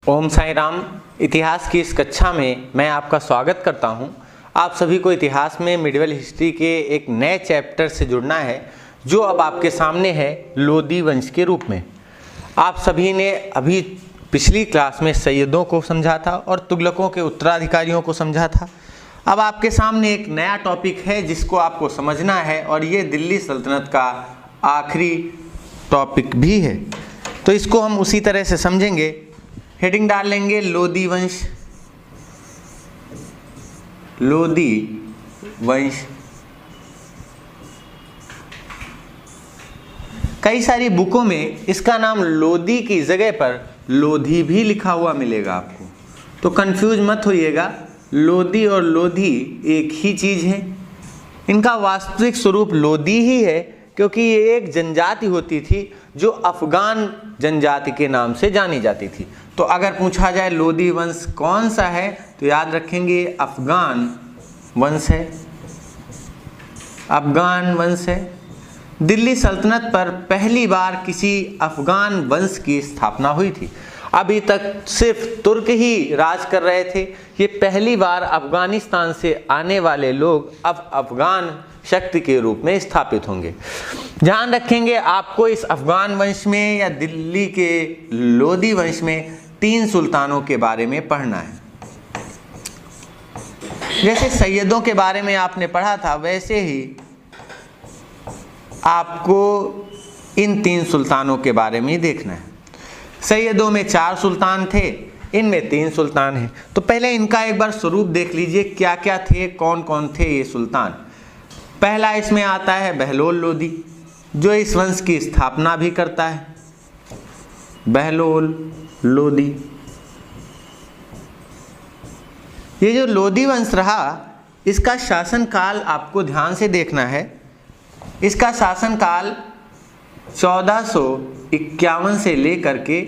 ओम साई राम। इतिहास की इस कक्षा में मैं आपका स्वागत करता हूं। आप सभी को इतिहास में मिडिवल हिस्ट्री के एक नए चैप्टर से जुड़ना है, जो अब आपके सामने है लोदी वंश के रूप में। आप सभी ने अभी पिछली क्लास में सैयदों को समझा था और तुगलकों के उत्तराधिकारियों को समझा था। अब आपके सामने एक नया टॉपिक है जिसको आपको समझना है, और ये दिल्ली सल्तनत का आखिरी टॉपिक भी है। तो इसको हम उसी तरह से समझेंगे। हेडिंग डाल लेंगे लोदी वंश। लोदी वंश कई सारी बुकों में इसका नाम लोदी की जगह पर लोधी भी लिखा हुआ मिलेगा आपको, तो कंफ्यूज मत होइएगा। लोदी और लोधी एक ही चीज है। इनका वास्तविक स्वरूप लोदी ही है, क्योंकि ये एक जनजाति होती थी जो अफगान जनजाति के नाम से जानी जाती थी। तो अगर पूछा जाए लोदी वंश कौन सा है, तो याद रखेंगे अफगान वंश है। अफगान वंश है। दिल्ली सल्तनत पर पहली बार किसी अफगान वंश की स्थापना हुई थी। अभी तक सिर्फ तुर्क ही राज कर रहे थे। ये पहली बार अफगानिस्तान से आने वाले लोग अब अफगान शक्ति के रूप में स्थापित होंगे। ध्यान रखेंगे आपको इस अफगान वंश में या दिल्ली के लोदी वंश में 3 सुल्तानों के बारे में पढ़ना है। जैसे सैयदों के बारे में आपने पढ़ा था, वैसे ही आपको इन 3 सुल्तानों के बारे में देखना है। सैयदों में 4 सुल्तान थे, इनमें 3 सुल्तान हैं। तो पहले इनका एक बार स्वरूप देख लीजिए, क्या क्या थे, कौन कौन थे ये सुल्तान। पहला इसमें आता है बहलोल लोदी, जो इस वंश की स्थापना भी करता है। बहलोल लोदी। ये जो लोदी वंश रहा, इसका शासनकाल आपको ध्यान से देखना है। इसका शासनकाल 1451 से लेकर के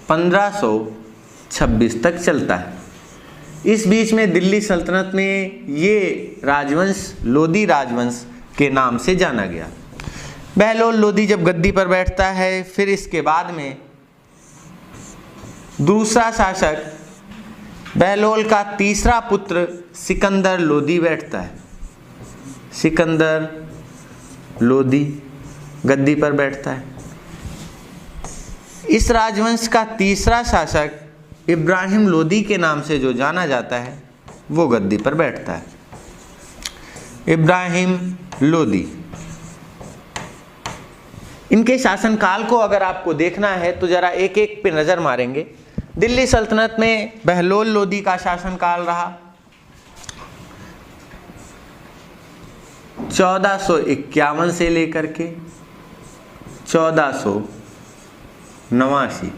1526 तक चलता है। इस बीच में दिल्ली सल्तनत में ये राजवंश लोदी राजवंश के नाम से जाना गया। बहलोल लोदी जब गद्दी पर बैठता है, फिर इसके बाद में दूसरा शासक बहलोल का तीसरा पुत्र सिकंदर लोदी बैठता है। सिकंदर लोदी गद्दी पर बैठता है। इस राजवंश का तीसरा शासक इब्राहिम लोदी के नाम से जो जाना जाता है, वो गद्दी पर बैठता है। इब्राहिम लोदी। इनके शासनकाल को अगर आपको देखना है तो जरा एक एक पे नजर मारेंगे। दिल्ली सल्तनत में बहलोल लोदी का शासनकाल रहा 1451 से लेकर के 1489।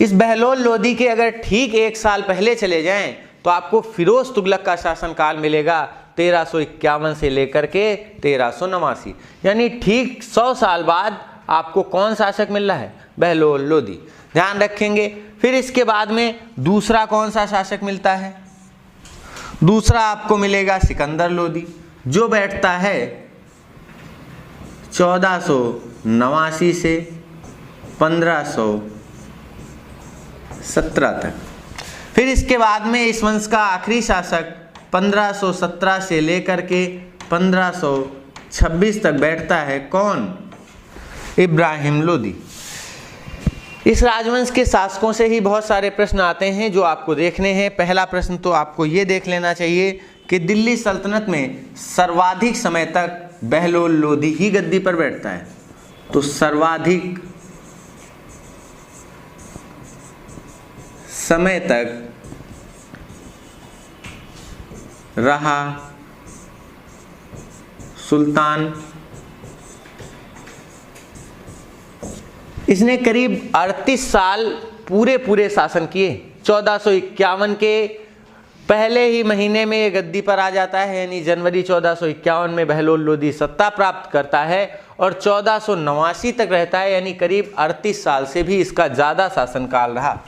इस बहलोल लोदी के अगर ठीक 1 साल पहले चले जाएं तो आपको फिरोज तुगलक का शासनकाल मिलेगा 1351 से लेकर के 1389। यानी ठीक 100 साल बाद आपको कौन शासक मिल रहा है? बहलोल लोदी। ध्यान रखेंगे। फिर इसके बाद में दूसरा कौन सा शासक मिलता है? दूसरा आपको मिलेगा सिकंदर लोदी, जो बैठता है 1489 से 1517 तक। फिर इसके बाद में इस वंश का आखिरी शासक 1517 से लेकर के 1526 तक बैठता है। कौन? इब्राहिम लोदी। इस राजवंश के शासकों से ही बहुत सारे प्रश्न आते हैं जो आपको देखने हैं। पहला प्रश्न तो आपको ये देख लेना चाहिए कि दिल्ली सल्तनत में सर्वाधिक समय तक बहलोल लोदी ही गद्दी पर बैठता है। तो सर्वाधिक समय तक रहा सुल्तान। इसने करीब 38 साल पूरे शासन किए। 1451 के पहले ही महीने में ये गद्दी पर आ जाता है, यानी जनवरी 1451 में बहलोल लोदी सत्ता प्राप्त करता है और 1489 तक रहता है, यानी करीब 38 साल से भी इसका ज़्यादा शासनकाल रहा।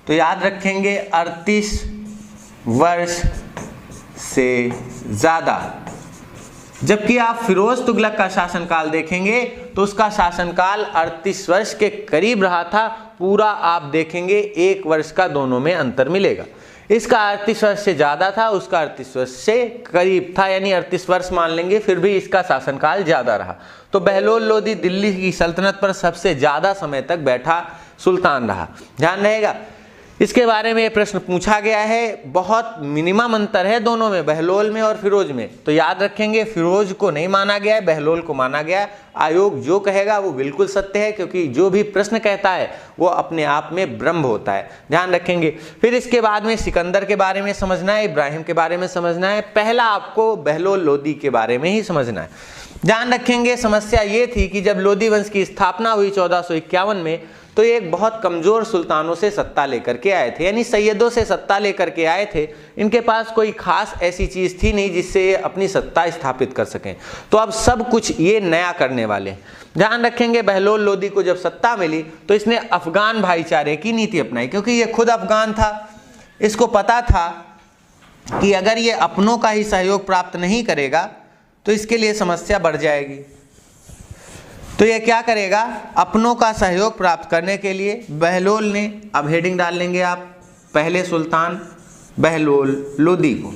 तो याद रखेंगे 38 वर्ष से ज़्यादा जबकि आप फिरोज तुगलक का शासनकाल देखेंगे तो उसका शासनकाल 38 वर्ष के करीब रहा था। पूरा आप देखेंगे 1 वर्ष का दोनों में अंतर मिलेगा। इसका 38 वर्ष से ज़्यादा था, उसका 38 वर्ष से करीब था, यानी 38 वर्ष मान लेंगे, फिर भी इसका शासनकाल ज़्यादा रहा। तो बहलोल लोदी दिल्ली की सल्तनत पर सबसे ज़्यादा समय तक बैठा सुल्तान रहा। ध्यान रहेगा, इसके बारे में प्रश्न पूछा गया है। बहुत मिनिमम अंतर है दोनों में, बहलोल में और फिरोज में। तो याद रखेंगे, फिरोज को नहीं माना गया है, बहलोल को माना गया है। आयोग जो कहेगा वो बिल्कुल सत्य है, क्योंकि जो भी प्रश्न कहता है वो अपने आप में ब्रह्म होता है। ध्यान रखेंगे। फिर इसके बाद में सिकंदर के बारे में समझना है, इब्राहिम के बारे में समझना है। पहला आपको बहलोल लोदी के बारे में ही समझना है। ध्यान रखेंगे, समस्या ये थी कि जब लोदी वंश की स्थापना हुई 1451 में, तो ये एक बहुत कमजोर सुल्तानों से सत्ता लेकर के आए थे, यानी सैयदों से सत्ता लेकर के आए थे। इनके पास कोई खास ऐसी चीज थी नहीं जिससे ये अपनी सत्ता स्थापित कर सकें। तो अब सब कुछ ये नया करने वाले हैं। ध्यान रखेंगे, बहलोल लोदी को जब सत्ता मिली तो इसने अफगान भाईचारे की नीति अपनाई, क्योंकि ये खुद अफगान था। इसको पता था कि अगर ये अपनों का ही सहयोग प्राप्त नहीं करेगा तो इसके लिए समस्या बढ़ जाएगी। तो ये क्या करेगा, अपनों का सहयोग प्राप्त करने के लिए बहलोल ने, अब हेडिंग डाल लेंगे आप, पहले सुल्तान बहलोल लोदी को,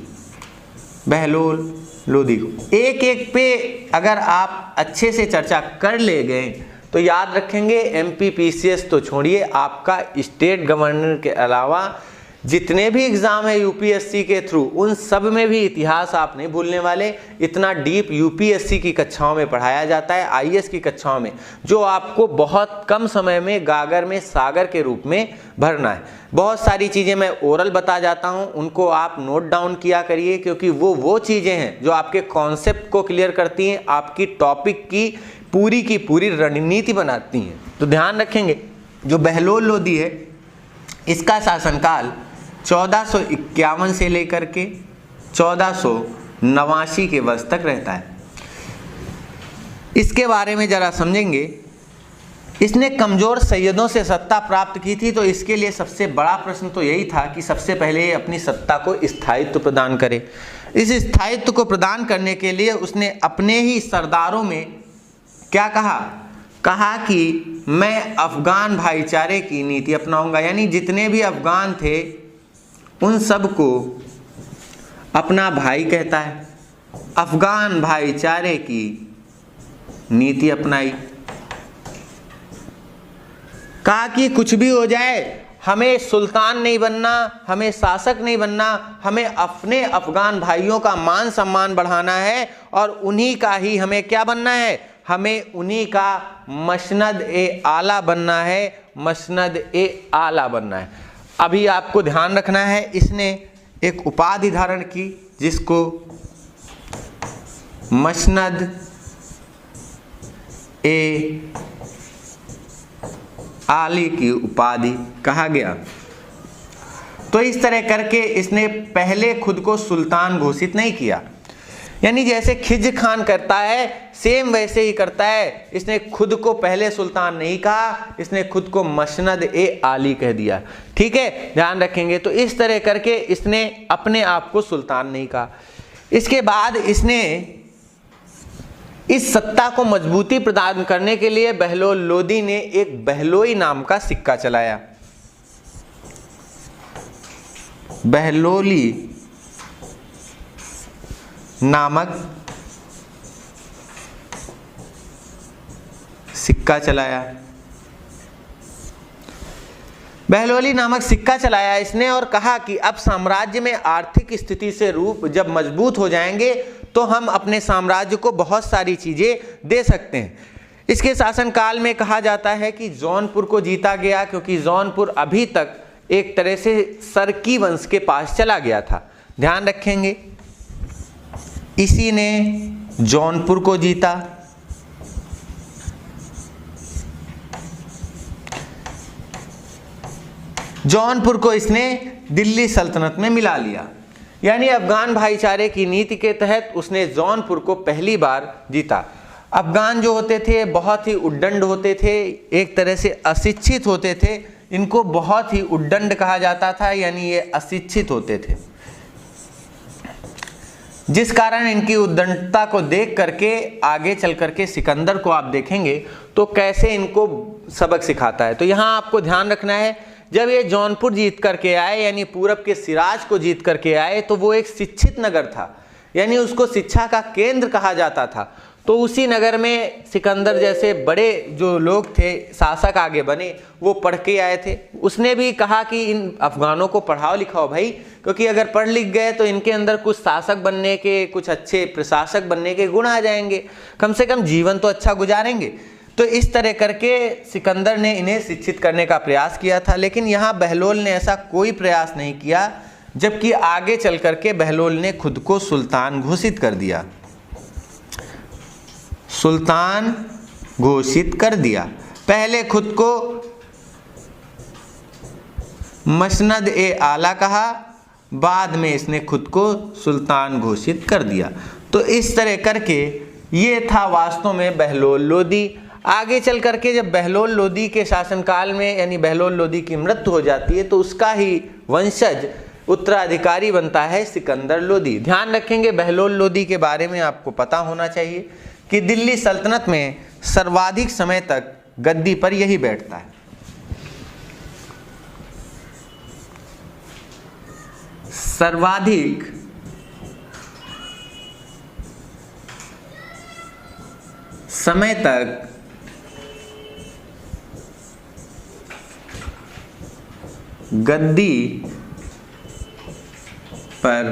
बहलोल लोदी को। एक एक पे अगर आप अच्छे से चर्चा कर ले गए तो याद रखेंगे, MPPCS तो छोड़िए, आपका स्टेट गवर्नर के अलावा जितने भी एग्जाम है UPSC के थ्रू, उन सब में भी इतिहास आप नहीं भूलने वाले। इतना डीप UPSC की कक्षाओं में पढ़ाया जाता है, IAS की कक्षाओं में, जो आपको बहुत कम समय में गागर में सागर के रूप में भरना है। बहुत सारी चीज़ें मैं ओरल बता जाता हूं, उनको आप नोट डाउन किया करिए, क्योंकि वो चीज़ें हैं जो आपके कॉन्सेप्ट को क्लियर करती हैं, आपकी टॉपिक की पूरी रणनीति बनाती हैं। तो ध्यान रखेंगे, जो बहलोल लोदी है इसका शासनकाल 1451 से लेकर के 1489 के वर्ष तक रहता है। इसके बारे में जरा समझेंगे। इसने कमजोर सैयदों से सत्ता प्राप्त की थी, तो इसके लिए सबसे बड़ा प्रश्न तो यही था कि सबसे पहले अपनी सत्ता को स्थायित्व प्रदान करे। इस स्थायित्व को प्रदान करने के लिए उसने अपने ही सरदारों में क्या कहा कि मैं अफगान भाईचारे की नीति अपनाऊंगा, यानी जितने भी अफगान थे उन सब को अपना भाई कहता है। अफगान भाईचारे की नीति अपनाई। कहा कि कुछ भी हो जाए, हमें सुल्तान नहीं बनना, हमें शासक नहीं बनना, हमें अपने अफगान भाइयों का मान सम्मान बढ़ाना है और उन्हीं का ही हमें क्या बनना है, हमें उन्हीं का मसनद ए आला बनना है, मसनद ए आला बनना है। अभी आपको ध्यान रखना है, इसने एक उपाधि धारण की जिसको मसनद ए आली की उपाधि कहा गया। तो इस तरह करके इसने पहले खुद को सुल्तान घोषित नहीं किया, यानी जैसे खिज खान करता है सेम वैसे ही करता है। इसने खुद को पहले सुल्तान नहीं कहा, इसने खुद को मसनद ए आली कह दिया। ठीक है, ध्यान रखेंगे। तो इस तरह करके इसने अपने आप को सुल्तान नहीं कहा। इसके बाद इसने इस सत्ता को मजबूती प्रदान करने के लिए बहलोल लोदी ने एक बहलोई नाम का सिक्का चलाया। बहलोली नामक सिक्का चलाया। बहलोली नामक सिक्का चलाया इसने और कहा कि अब साम्राज्य में आर्थिक स्थिति से रूप जब मजबूत हो जाएंगे तो हम अपने साम्राज्य को बहुत सारी चीजें दे सकते हैं। इसके शासनकाल में कहा जाता है कि जौनपुर को जीता गया, क्योंकि जौनपुर अभी तक एक तरह से सरकी वंश के पास चला गया था। ध्यान रखेंगे, इसी ने जौनपुर को जीता। जौनपुर को इसने दिल्ली सल्तनत में मिला लिया, यानी अफगान भाईचारे की नीति के तहत उसने जौनपुर को पहली बार जीता। अफगान जो होते थे बहुत ही उद्दंड होते थे, एक तरह से अशिक्षित होते थे। इनको बहुत ही उद्दंड कहा जाता था, यानी ये अशिक्षित होते थे। जिस कारण इनकी उद्दंडता को देख करके आगे चल करके सिकंदर को आप देखेंगे तो कैसे इनको सबक सिखाता है। तो यहाँ आपको ध्यान रखना है, जब ये जौनपुर जीत करके आए यानी पूरब के सिराज को जीत करके आए तो वो एक शिक्षित नगर था, यानी उसको शिक्षा का केंद्र कहा जाता था। तो उसी नगर में सिकंदर जैसे बड़े जो लोग थे, शासक आगे बने, वो पढ़ के आए थे। उसने भी कहा कि इन अफगानों को पढ़ाओ लिखाओ भाई, क्योंकि अगर पढ़ लिख गए तो इनके अंदर कुछ शासक बनने के, कुछ अच्छे प्रशासक बनने के गुण आ जाएंगे, कम से कम जीवन तो अच्छा गुजारेंगे। तो इस तरह करके सिकंदर ने इन्हें शिक्षित करने का प्रयास किया था। लेकिन यहाँ बहलोल ने ऐसा कोई प्रयास नहीं किया, जबकि आगे चल करके बहलोल ने खुद को सुल्तान घोषित कर दिया, सुल्तान घोषित कर दिया। पहले खुद को मसनद ए आला कहा, बाद में इसने खुद को सुल्तान घोषित कर दिया। तो इस तरह करके ये था वास्तव में बहलोल लोदी। आगे चल करके जब बहलोल लोदी के शासनकाल में यानी बहलोल लोदी की मृत्यु हो जाती है तो उसका ही वंशज उत्तराधिकारी बनता है सिकंदर लोदी। ध्यान रखेंगे, बहलोल लोदी के बारे में आपको पता होना चाहिए कि दिल्ली सल्तनत में सर्वाधिक समय तक गद्दी पर यही बैठता है। सर्वाधिक समय तक गद्दी पर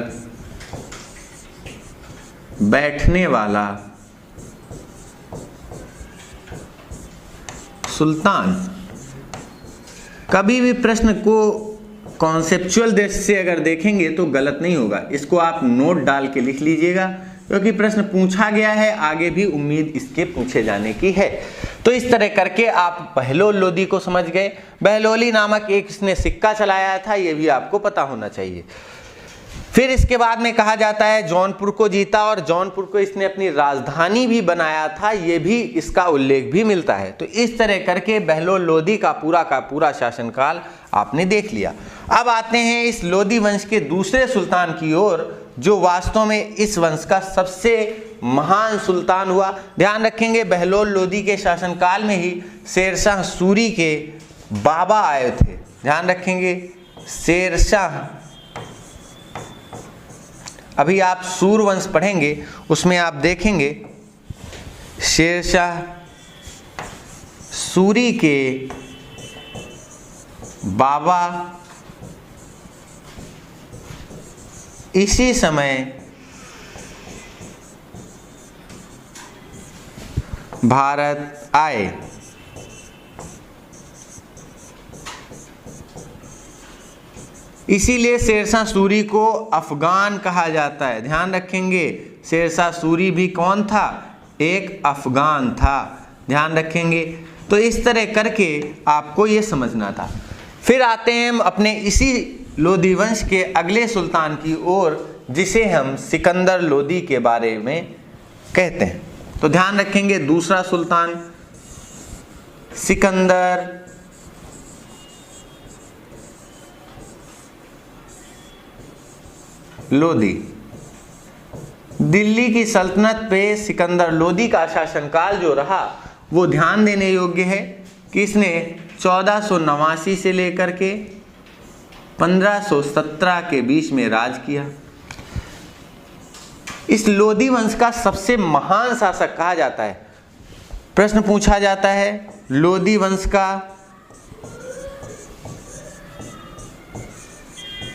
बैठने वाला सुल्तान। कभी भी प्रश्न को कॉन्सेप्चुअल दृष्टि से अगर देखेंगे तो गलत नहीं होगा, इसको आप नोट डाल के लिख लीजिएगा, क्योंकि प्रश्न पूछा गया है, आगे भी उम्मीद इसके पूछे जाने की है। तो इस तरह करके आप बहलोल लोदी को समझ गए। बहलोली नामक एक इसने सिक्का चलाया था, ये भी आपको पता होना चाहिए। फिर इसके बाद में कहा जाता है जौनपुर को जीता और जौनपुर को इसने अपनी राजधानी भी बनाया था, ये भी इसका उल्लेख भी मिलता है। तो इस तरह करके बहलोल लोदी का पूरा शासनकाल आपने देख लिया। अब आते हैं इस लोदी वंश के दूसरे सुल्तान की ओर, जो वास्तव में इस वंश का सबसे महान सुल्तान हुआ। ध्यान रखेंगे, बहलोल लोदी के शासनकाल में ही शेरशाह सूरी के बाबा आए थे। ध्यान रखेंगे, शेरशाह, अभी आप सूरवंश पढ़ेंगे उसमें आप देखेंगे शेरशाह सूरी के बाबा इसी समय भारत आए। इसीलिए शेरशाह सूरी को अफगान कहा जाता है। ध्यान रखेंगे, शेरशाह सूरी भी कौन था? एक अफगान था। ध्यान रखेंगे। तो इस तरह करके आपको ये समझना था। फिर आते हैं हम अपने इसी लोदी वंश के अगले सुल्तान की ओर, जिसे हम सिकंदर लोदी के बारे में कहते हैं। तो ध्यान रखेंगे, दूसरा सुल्तान सिकंदर लोदी। दिल्ली की सल्तनत पे सिकंदर लोदी का शासनकाल जो रहा वो ध्यान देने योग्य है कि इसने 1489 से लेकर के 1517 के बीच में राज किया। इस लोदी वंश का सबसे महान शासक कहा जाता है। प्रश्न पूछा जाता है लोदी वंश का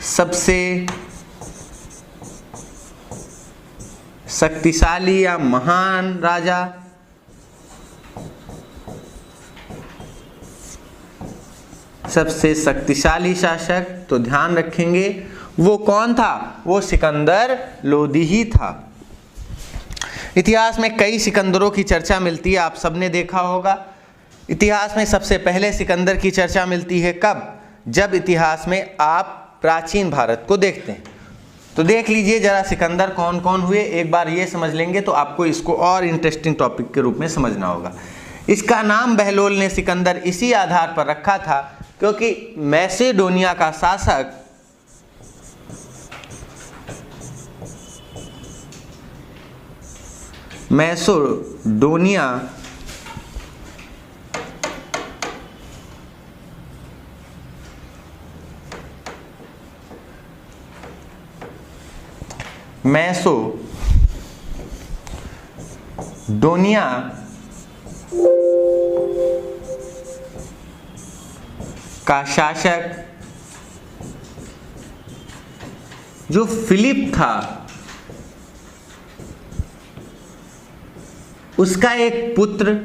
सबसे शक्तिशाली या महान राजा, सबसे शक्तिशाली शासक, तो ध्यान रखेंगे वो कौन था? वो सिकंदर लोदी ही था। इतिहास में कई सिकंदरों की चर्चा मिलती है, आप सबने देखा होगा। इतिहास में सबसे पहले सिकंदर की चर्चा मिलती है कब? जब इतिहास में आप प्राचीन भारत को देखते हैं। तो देख लीजिए जरा सिकंदर कौन कौन हुए, एक बार ये समझ लेंगे तो आपको इसको और इंटरेस्टिंग टॉपिक के रूप में समझना होगा। इसका नाम बहलोल ने सिकंदर इसी आधार पर रखा था क्योंकि मैसेडोनिया का शासक मैसेडोनिया का शासक जो फिलिप था, उसका एक पुत्र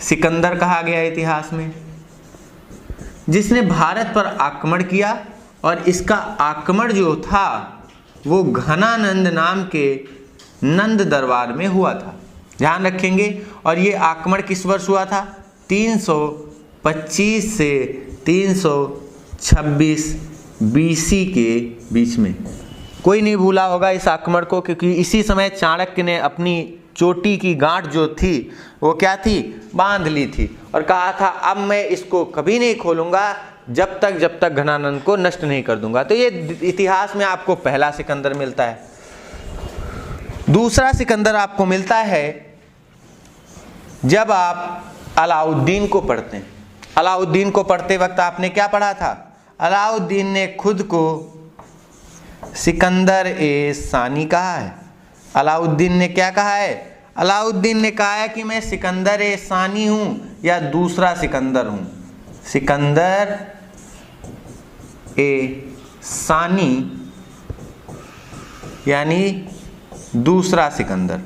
सिकंदर कहा गया इतिहास में, जिसने भारत पर आक्रमण किया। और इसका आक्रमण जो था वो घनानंद नाम के नंद दरबार में हुआ था, ध्यान रखेंगे। और ये आक्रमण किस वर्ष हुआ था? 325 से 326 BC के बीच में। कोई नहीं भूला होगा इस आक्रमण को, क्योंकि इसी समय चाणक्य ने अपनी चोटी की गांठ जो थी वो क्या थी? बांध ली थी और कहा था अब मैं इसको कभी नहीं खोलूंगा जब तक घनानंद को नष्ट नहीं कर दूंगा। तो ये इतिहास में आपको पहला सिकंदर मिलता है। दूसरा सिकंदर आपको मिलता है जब आप अलाउद्दीन को पढ़ते हैं। अलाउद्दीन को पढ़ते वक्त आपने क्या पढ़ा था? अलाउद्दीन ने खुद को सिकंदर ए सानी कहा है। अलाउद्दीन ने क्या कहा है? अलाउद्दीन ने कहा है कि मैं सिकंदर ए सानी हूं या दूसरा सिकंदर हूं। सिकंदर ए सानी यानी दूसरा सिकंदर।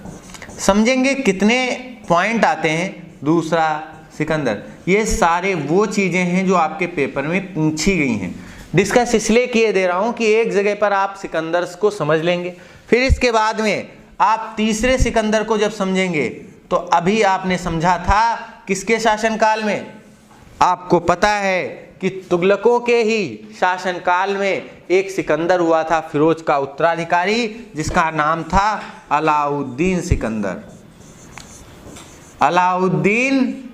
समझेंगे कितने पॉइंट आते हैं दूसरा सिकंदर। ये सारे वो चीजें हैं जो आपके पेपर में पूछी गई हैं। डिस्कस इसलिए किए दे रहा हूं कि एक जगह पर आप सिकंदर्स को समझ लेंगे, फिर इसके बाद में आप तीसरे सिकंदर को जब समझेंगे तो अभी आपने समझा था किसके शासनकाल में? आपको पता है कि तुगलकों के ही शासनकाल में एक सिकंदर हुआ था, फिरोज का उत्तराधिकारी, जिसका नाम था अलाउद्दीन सिकंदर। अलाउद्दीन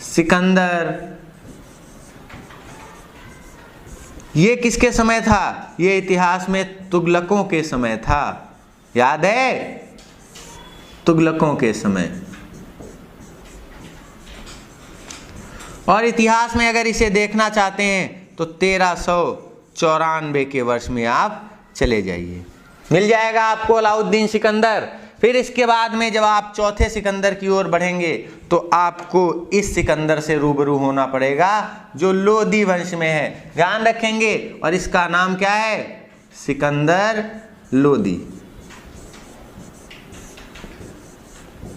सिकंदर ये किसके समय था? ये इतिहास में तुगलकों के समय था, याद है? तुगलकों के समय। और इतिहास में अगर इसे देखना चाहते हैं तो 1394 के वर्ष में आप चले जाइए, मिल जाएगा आपको अलाउद्दीन सिकंदर। फिर इसके बाद में जब आप चौथे सिकंदर की ओर बढ़ेंगे तो आपको इस सिकंदर से रूबरू होना पड़ेगा जो लोदी वंश में है, ध्यान रखेंगे। और इसका नाम क्या है? सिकंदर लोदी।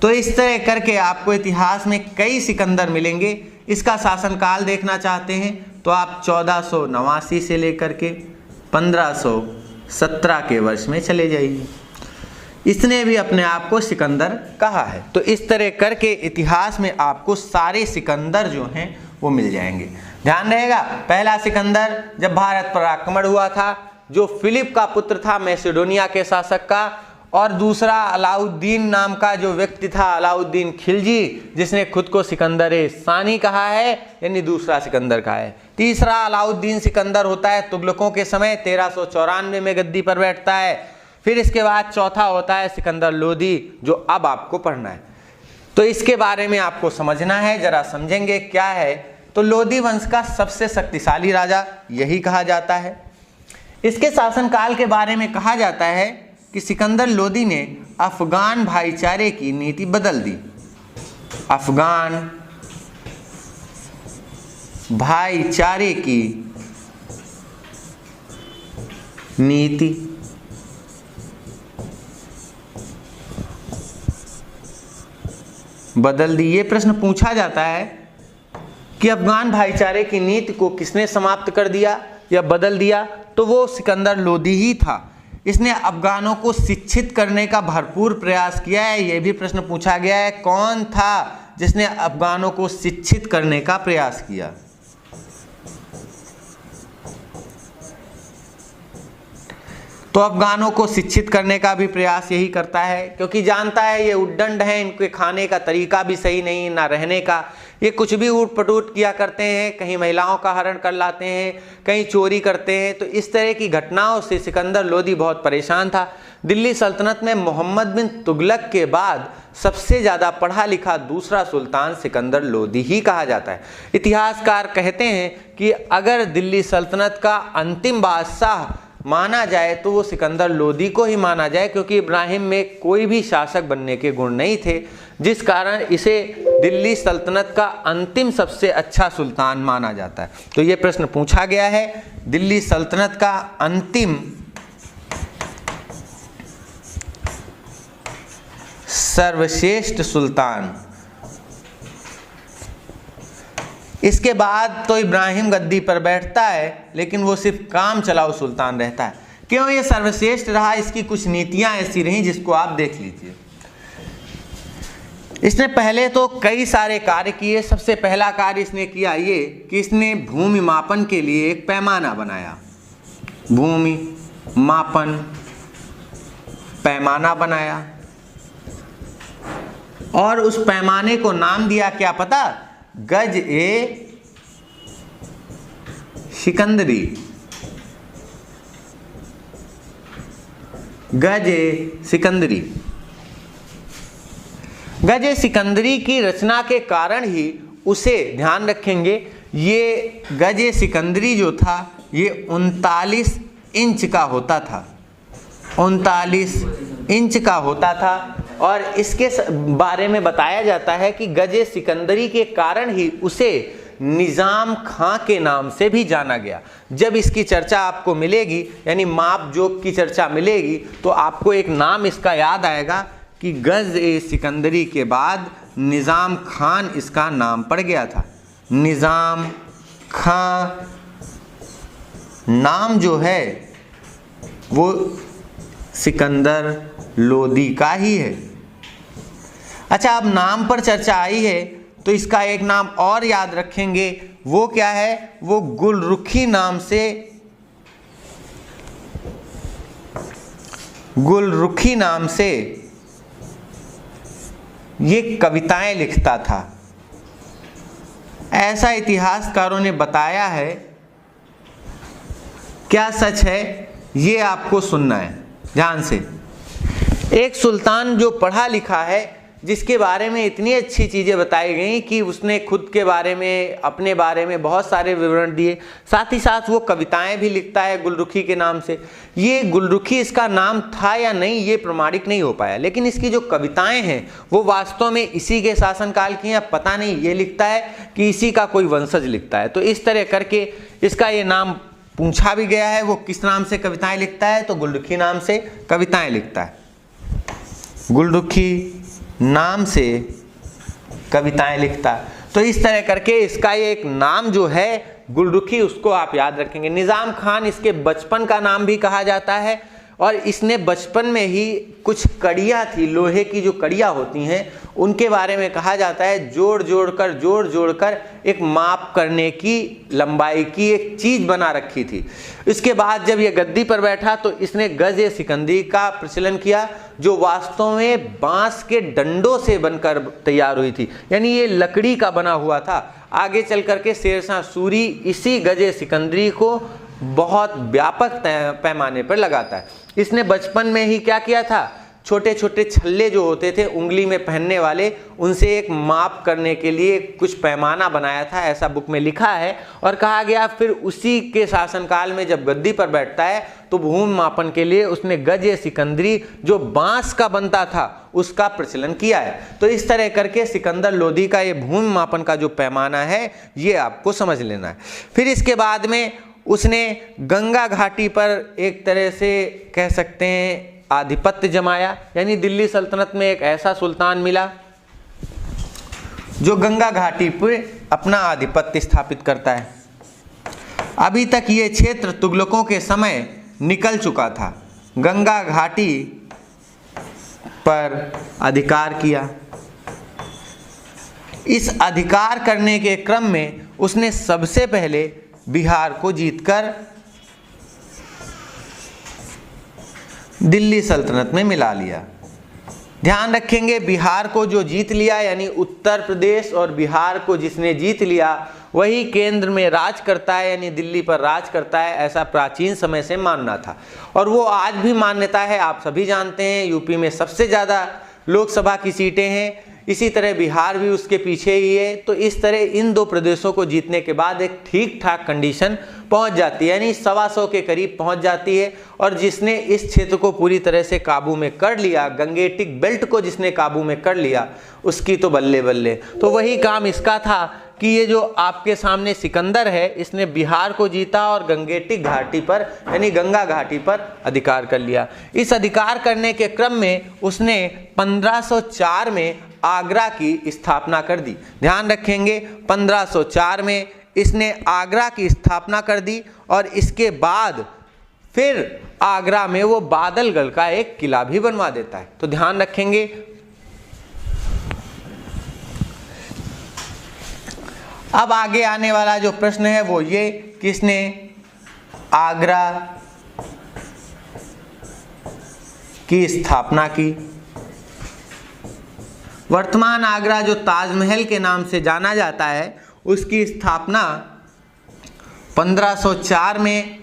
तो इस तरह करके आपको इतिहास में कई सिकंदर मिलेंगे। इसका शासनकाल देखना चाहते हैं तो आप 1489 से लेकर के 1517 के वर्ष में चले जाइए। इसने भी अपने आप को सिकंदर कहा है। तो इस तरह करके इतिहास में आपको सारे सिकंदर जो हैं वो मिल जाएंगे। ध्यान रहेगा, पहला सिकंदर जब भारत पर आक्रमण हुआ था, जो फिलिप का पुत्र था मैसेडोनिया के शासक का, और दूसरा अलाउद्दीन नाम का जो व्यक्ति था, अलाउद्दीन खिलजी, जिसने खुद को सिकंदर ए सानी कहा है, यानी दूसरा सिकंदर कहा है। तीसरा अलाउद्दीन सिकंदर होता है तुगलकों के समय, 1394 में गद्दी पर बैठता है। फिर इसके बाद चौथा होता है सिकंदर लोदी, जो अब आपको पढ़ना है। तो इसके बारे में आपको समझना है, जरा समझेंगे क्या है। तो लोदी वंश का सबसे शक्तिशाली राजा यही कहा जाता है। इसके शासनकाल के बारे में कहा जाता है कि सिकंदर लोदी ने अफगान भाईचारे की नीति बदल दी। अफगान भाईचारे की नीति बदल दी। ये प्रश्न पूछा जाता है कि अफगान भाईचारे की नीति को किसने समाप्त कर दिया या बदल दिया? तो वो सिकंदर लोदी ही था। इसने अफगानों को शिक्षित करने का भरपूर प्रयास किया है। यह भी प्रश्न पूछा गया है, कौन था जिसने अफगानों को शिक्षित करने का प्रयास किया? तो अफगानों को शिक्षित करने का भी प्रयास यही करता है, क्योंकि जानता है ये उद्दंड हैं, इनके खाने का तरीका भी सही नहीं, ना रहने का। ये कुछ भी ऊट पटूट किया करते हैं, कहीं महिलाओं का हरण कर लाते हैं, कहीं चोरी करते हैं। तो इस तरह की घटनाओं से सिकंदर लोदी बहुत परेशान था। दिल्ली सल्तनत में मोहम्मद बिन तुगलक के बाद सबसे ज़्यादा पढ़ा लिखा दूसरा सुल्तान सिकंदर लोदी ही कहा जाता है। इतिहासकार कहते हैं कि अगर दिल्ली सल्तनत का अंतिम बादशाह माना जाए तो वो सिकंदर लोदी को ही माना जाए, क्योंकि इब्राहिम में कोई भी शासक बनने के गुण नहीं थे, जिस कारण इसे दिल्ली सल्तनत का अंतिम सबसे अच्छा सुल्तान माना जाता है। तो ये प्रश्न पूछा गया है, दिल्ली सल्तनत का अंतिम सर्वश्रेष्ठ सुल्तान। इसके बाद तो इब्राहिम गद्दी पर बैठता है, लेकिन वो सिर्फ काम चलाऊ सुल्तान रहता है। क्यों ये सर्वश्रेष्ठ रहा? इसकी कुछ नीतियां ऐसी रहीं जिसको आप देख लीजिए। इसने पहले तो कई सारे कार्य किए। सबसे पहला कार्य इसने किया ये कि इसने भूमि मापन के लिए एक पैमाना बनाया। भूमि मापन पैमाना बनाया और उस पैमाने को नाम दिया क्या पता? गज ए सिकंदरी। गज ए सिकंदरी। गज ए सिकंदरी की रचना के कारण ही उसे, ध्यान रखेंगे, ये गज ए सिकंदरी जो था ये 39 इंच का होता था। 39 इंच का होता था और इसके बारे में बताया जाता है कि गज ए सिकंदरी के कारण ही उसे निज़ाम खां के नाम से भी जाना गया। जब इसकी चर्चा आपको मिलेगी, यानी माप जोक की चर्चा मिलेगी, तो आपको एक नाम इसका याद आएगा कि गज ए सिकंदरी के बाद निज़ाम खान इसका नाम पड़ गया था। निज़ाम खां नाम जो है वो सिकंदर लोदी का ही है। अच्छा, अब नाम पर चर्चा आई है तो इसका एक नाम और याद रखेंगे। वो क्या है? वो गुलरुखी नाम से, गुलरुखी नाम से ये कविताएं लिखता था। ऐसा इतिहासकारों ने बताया है। क्या सच है? ये आपको सुनना है ध्यान से। एक सुल्तान जो पढ़ा लिखा है, जिसके बारे में इतनी अच्छी चीज़ें बताई गई कि उसने खुद के बारे में, अपने बारे में बहुत सारे विवरण दिए, साथ ही साथ वो कविताएं भी लिखता है गुलरुखी के नाम से। ये गुलरुखी इसका नाम था या नहीं ये प्रमाणित नहीं हो पाया, लेकिन इसकी जो कविताएं हैं वो वास्तव में इसी के शासनकाल की हैं। पता नहीं, ये लिखता है कि इसी का कोई वंशज लिखता है। तो इस तरह करके इसका ये नाम पूछा भी गया है। वो किस नाम से कविताएं लिखता है? तो गुलरुखी नाम से कविताएं लिखता है। गुलरुखी नाम से कविताएं लिखता है। तो इस तरह करके इसका ये एक नाम जो है गुलरुखी, उसको आप याद रखेंगे। निज़ाम खान इसके बचपन का नाम भी कहा जाता है और इसने बचपन में ही कुछ कड़ियाँ थी, लोहे की जो कड़ियाँ होती हैं, उनके बारे में कहा जाता है जोड़ जोड़ कर एक माप करने की, लंबाई की एक चीज़ बना रखी थी। इसके बाद जब ये गद्दी पर बैठा तो इसने गज ए सिकंदरी का प्रचलन किया, जो वास्तव में बांस के डंडों से बनकर तैयार हुई थी, यानी ये लकड़ी का बना हुआ था। आगे चल करके शेरशाह सूरी इसी गज ए सिकंदरी को बहुत व्यापक पैमाने पर लगाता है। इसने बचपन में ही क्या किया था? छोटे छोटे छल्ले जो होते थे उंगली में पहनने वाले, उनसे एक माप करने के लिए कुछ पैमाना बनाया था, ऐसा बुक में लिखा है। और कहा गया फिर उसी के शासनकाल में जब गद्दी पर बैठता है तो भूमि मापन के लिए उसने गज ए सिकंदरी जो बांस का बनता था उसका प्रचलन किया है। तो इस तरह करके सिकंदर लोदी का ये भूमि मापन का जो पैमाना है ये आपको समझ लेना है। फिर इसके बाद में उसने गंगा घाटी पर एक तरह से कह सकते हैं आधिपत्य जमाया, यानी दिल्ली सल्तनत में एक ऐसा सुल्तान मिला जो गंगा घाटी पर अपना आधिपत्य स्थापित करता है। अभी तक ये क्षेत्र तुगलकों के समय निकल चुका था। गंगा घाटी पर अधिकार किया। इस अधिकार करने के क्रम में उसने सबसे पहले बिहार को जीतकर दिल्ली सल्तनत में मिला लिया। ध्यान रखेंगे बिहार को जो जीत लिया, यानी उत्तर प्रदेश और बिहार को जिसने जीत लिया वही केंद्र में राज करता है, यानी दिल्ली पर राज करता है, ऐसा प्राचीन समय से मानना था और वो आज भी मान्यता है। आप सभी जानते हैं यूपी में सबसे ज़्यादा लोकसभा की सीटें हैं, इसी तरह बिहार भी उसके पीछे ही है। तो इस तरह इन दो प्रदेशों को जीतने के बाद एक ठीक ठाक कंडीशन पहुंच जाती है, यानी 125 के करीब पहुंच जाती है और जिसने इस क्षेत्र को पूरी तरह से काबू में कर लिया, गंगेटिक बेल्ट को जिसने काबू में कर लिया, उसकी तो बल्ले बल्ले। तो वही काम इसका था कि ये जो आपके सामने सिकंदर है, इसने बिहार को जीता और गंगेटिक घाटी पर यानी गंगा घाटी पर अधिकार कर लिया। इस अधिकार करने के क्रम में उसने 1504 में आगरा की स्थापना कर दी। ध्यान रखेंगे 1504 में इसने आगरा की स्थापना कर दी और इसके बाद फिर आगरा में वो बादलगढ़ का एक किला भी बनवा देता है। तो ध्यान रखेंगे अब आगे आने वाला जो प्रश्न है वो ये, किसने आगरा की स्थापना की। वर्तमान आगरा जो ताजमहल के नाम से जाना जाता है, उसकी स्थापना 1504 में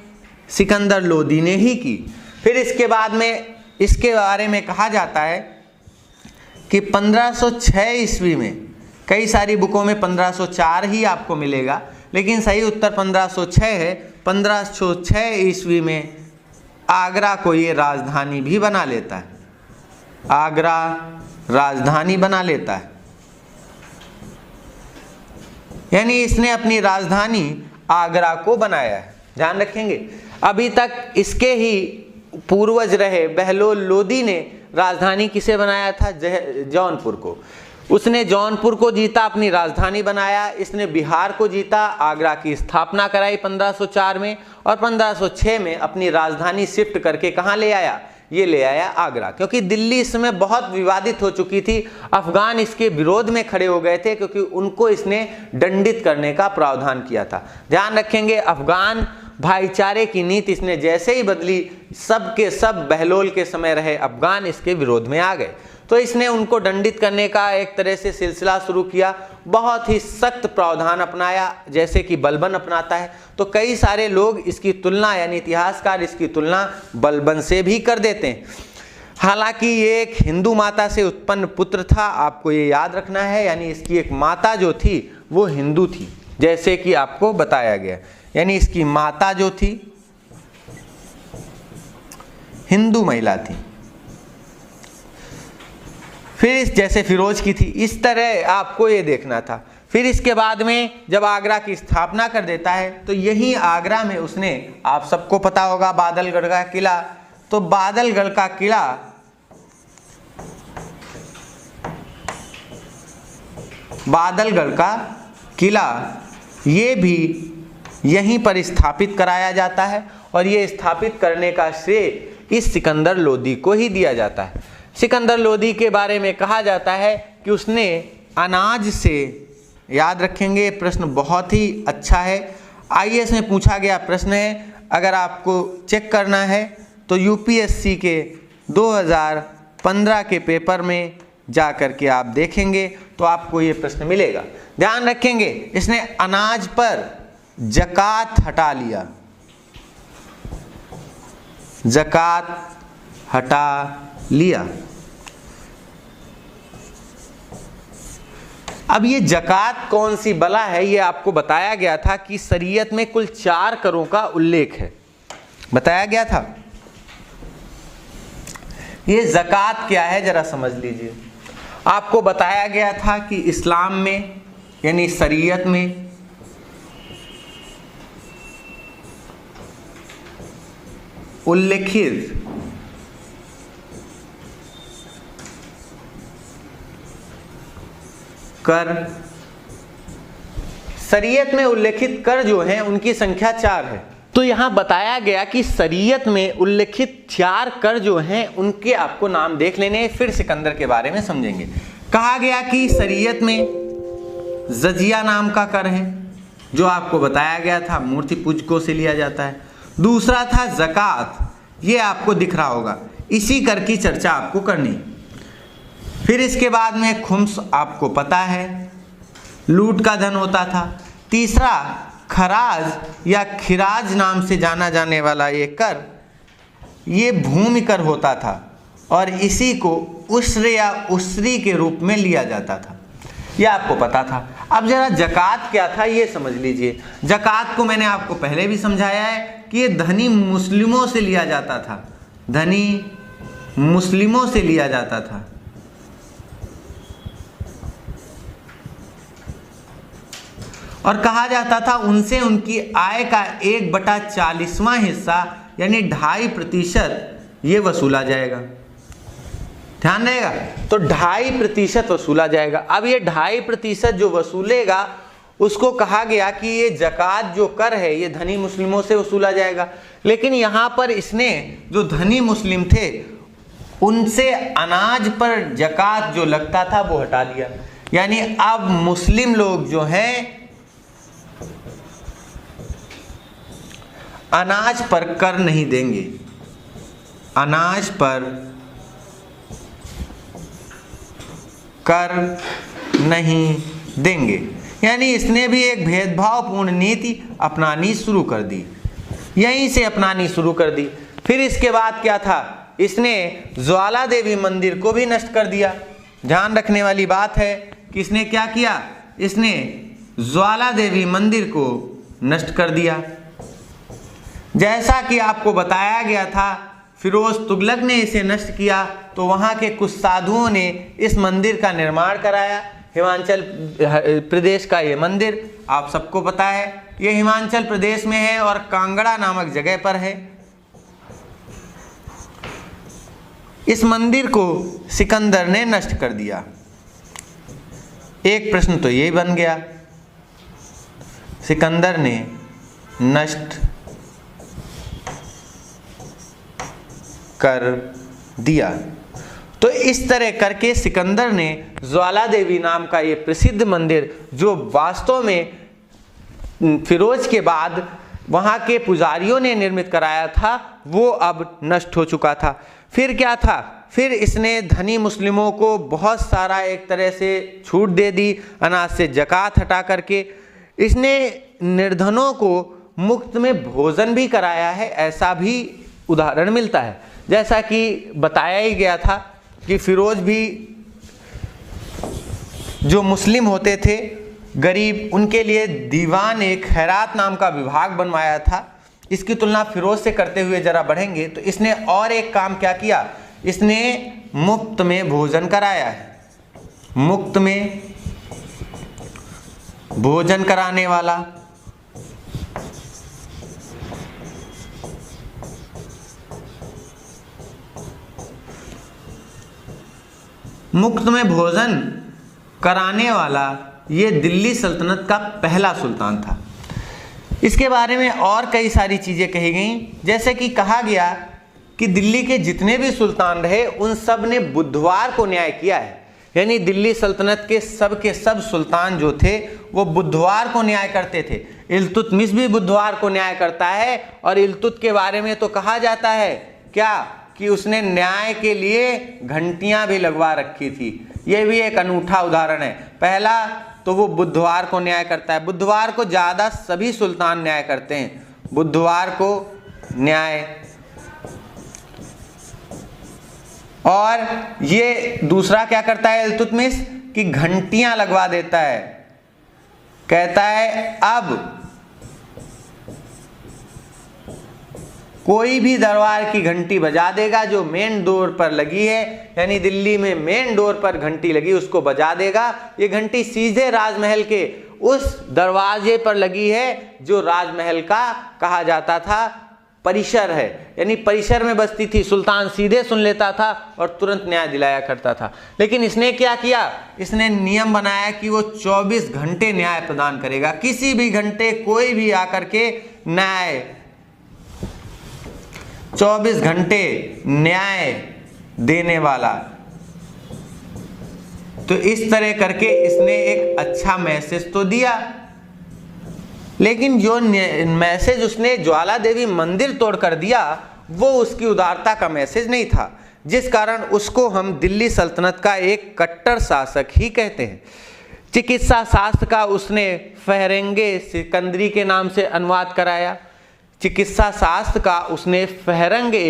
सिकंदर लोदी ने ही की। फिर इसके बाद में इसके बारे में कहा जाता है कि 1506 ईस्वी में, कई सारी बुकों में 1504 ही आपको मिलेगा, लेकिन सही उत्तर 1506 है। 1506 ईस्वी में आगरा को ये राजधानी भी बना लेता है, आगरा राजधानी बना लेता है, यानी इसने अपनी राजधानी आगरा को बनाया है। ध्यान रखेंगे अभी तक इसके ही पूर्वज रहे बहलोल लोदी ने राजधानी किसे बनाया था, जौनपुर को। उसने जौनपुर को जीता, अपनी राजधानी बनाया। इसने बिहार को जीता, आगरा की स्थापना कराई 1504 में और 1506 में अपनी राजधानी शिफ्ट करके कहाँ ले आया, ये ले आया आगरा। क्योंकि दिल्ली इस समय बहुत विवादित हो चुकी थी, अफगान इसके विरोध में खड़े हो गए थे क्योंकि उनको इसने दंडित करने का प्रावधान किया था। ध्यान रखेंगे अफगान भाईचारे की नीति इसने जैसे ही बदली, सब के सब बहलोल के समय रहे अफगान इसके विरोध में आ गए। तो इसने उनको दंडित करने का एक तरह से सिलसिला शुरू किया, बहुत ही सख्त प्रावधान अपनाया, जैसे कि बलबन अपनाता है। तो कई सारे लोग इसकी तुलना, यानी इतिहासकार इसकी तुलना बलबन से भी कर देते हैं। हालांकि ये एक हिंदू माता से उत्पन्न पुत्र था, आपको ये याद रखना है, यानी इसकी एक माता जो थी वो हिंदू थी, जैसे कि आपको बताया गया, यानी इसकी माता जो थी हिंदू महिला थी। फिर जैसे फिरोज की थी, इस तरह आपको ये देखना था। फिर इसके बाद में जब आगरा की स्थापना कर देता है तो यही आगरा में उसने, आप सबको पता होगा बादलगढ़ का किला, तो बादलगढ़ का किला ये भी यहीं पर स्थापित कराया जाता है और ये स्थापित करने का श्रेय इस सिकंदर लोदी को ही दिया जाता है। सिकंदर लोदी के बारे में कहा जाता है कि उसने अनाज से, याद रखेंगे प्रश्न बहुत ही अच्छा है, आईएएस में पूछा गया प्रश्न है, अगर आपको चेक करना है तो यूपीएससी के 2015 के पेपर में जा कर के आप देखेंगे तो आपको ये प्रश्न मिलेगा। ध्यान रखेंगे इसने अनाज पर ज़कात हटा लिया, ज़कात हटा लिया। अब ये ज़कात कौन सी बला है, ये आपको बताया गया था कि शरीयत में कुल 4 करों का उल्लेख है, बताया गया था। ये ज़कात क्या है जरा समझ लीजिए। आपको बताया गया था कि इस्लाम में यानी शरीयत में उल्लेखित कर, शरीयत में उल्लेखित कर जो हैं उनकी संख्या 4 है। तो यहां बताया गया कि शरीयत में उल्लेखित 4 कर जो हैं उनके आपको नाम देख लेने, फिर सिकंदर के बारे में समझेंगे। कहा गया कि शरीयत में जजिया नाम का कर है, जो आपको बताया गया था मूर्ति पूजकों से लिया जाता है। दूसरा था ज़कात, ये आपको दिख रहा होगा, इसी कर की चर्चा आपको करनी। फिर इसके बाद में खुम्स आपको पता है लूट का धन होता था। तीसरा खराज या खिराज नाम से जाना जाने वाला ये कर, ये भूमि कर होता था और इसी को उस्र या उसरी के रूप में लिया जाता था, यह आपको पता था। अब जरा जकात क्या था ये समझ लीजिए। जकात को मैंने आपको पहले भी समझाया है कि ये धनी मुस्लिमों से लिया जाता था, धनी मुस्लिमों से लिया जाता था। और कहा जाता था उनसे उनकी आय का 1/40वां हिस्सा यानी 2.5% ये वसूला जाएगा। ध्यान रहेगा, तो 2.5% वसूला जाएगा। अब ये 2.5% जो वसूलेगा उसको कहा गया कि ये जकात जो कर है ये धनी मुस्लिमों से वसूला जाएगा। लेकिन यहाँ पर इसने जो धनी मुस्लिम थे उनसे अनाज पर जकात जो लगता था वो हटा दिया, यानी अब मुस्लिम लोग जो हैं अनाज पर कर नहीं देंगे, अनाज पर कर नहीं देंगे। यानी इसने भी एक भेदभावपूर्ण नीति अपनानी शुरू कर दी, यहीं से अपनानी शुरू कर दी। फिर इसके बाद क्या था, इसने ज्वाला देवी मंदिर को भी नष्ट कर दिया। ध्यान रखने वाली बात है कि इसने क्या किया, इसने ज्वाला देवी मंदिर को नष्ट कर दिया। जैसा कि आपको बताया गया था फिरोज तुगलक ने इसे नष्ट किया, तो वहाँ के कुछ साधुओं ने इस मंदिर का निर्माण कराया। हिमाचल प्रदेश का ये मंदिर आप सबको पता है, ये हिमाचल प्रदेश में है और कांगड़ा नामक जगह पर है। इस मंदिर को सिकंदर ने नष्ट कर दिया। एक प्रश्न तो ये बन गया, सिकंदर ने नष्ट कर दिया। तो इस तरह करके सिकंदर ने ज्वाला देवी नाम का ये प्रसिद्ध मंदिर, जो वास्तव में फिरोज के बाद वहाँ के पुजारियों ने निर्मित कराया था, वो अब नष्ट हो चुका था। फिर क्या था, फिर इसने धनी मुस्लिमों को बहुत सारा एक तरह से छूट दे दी, अनाज से जकात हटा करके। इसने निर्धनों को मुफ्त में भोजन भी कराया है, ऐसा भी उदाहरण मिलता है। जैसा कि बताया ही गया था कि फिरोज भी जो मुस्लिम होते थे गरीब, उनके लिए दीवान एक खैरात नाम का विभाग बनवाया था। इसकी तुलना फिरोज से करते हुए जरा बढ़ेंगे तो इसने और एक काम क्या किया, इसने मुफ्त में भोजन कराया है। मुफ्त में भोजन कराने वाला मुफ्त में भोजन कराने वाला ये दिल्ली सल्तनत का पहला सुल्तान था। इसके बारे में और कई सारी चीज़ें कही गई, जैसे कि कहा गया कि दिल्ली के जितने भी सुल्तान रहे उन सब ने बुधवार को न्याय किया है। यानी दिल्ली सल्तनत के सब सुल्तान जो थे वो बुधवार को न्याय करते थे। इल्तुतमिश भी बुधवार को न्याय करता है और इल्तुत के बारे में तो कहा जाता है क्या कि उसने न्याय के लिए घंटियां भी लगवा रखी थी। यह भी एक अनूठा उदाहरण है। पहला तो वो बुधवार को न्याय करता है, बुधवार को ज़्यादा सभी सुल्तान न्याय करते हैं, बुधवार को न्याय। और ये दूसरा क्या करता है इल्तुतमिश कि घंटियां लगवा देता है, कहता है अब कोई भी दरबार की घंटी बजा देगा जो मेन डोर पर लगी है, यानी दिल्ली में मेन डोर पर घंटी लगी उसको बजा देगा। ये घंटी सीधे राजमहल के उस दरवाजे पर लगी है जो राजमहल का कहा जाता था परिसर है, यानी परिसर में बजती थी। सुल्तान सीधे सुन लेता था और तुरंत न्याय दिलाया करता था। लेकिन इसने क्या किया, इसने नियम बनाया कि वो 24 घंटे न्याय प्रदान करेगा। किसी भी घंटे कोई भी आकर के न्याय 24 घंटे न्याय देने वाला। तो इस तरह करके इसने एक अच्छा मैसेज तो दिया, लेकिन जो मैसेज उसने ज्वाला देवी मंदिर तोड़कर दिया वो उसकी उदारता का मैसेज नहीं था। जिस कारण उसको हम दिल्ली सल्तनत का एक कट्टर शासक ही कहते हैं। चिकित्सा शास्त्र का उसने फहरंगे सिकंदरी के नाम से अनुवाद कराया। चिकित्सा शास्त्र का उसने फहरंगे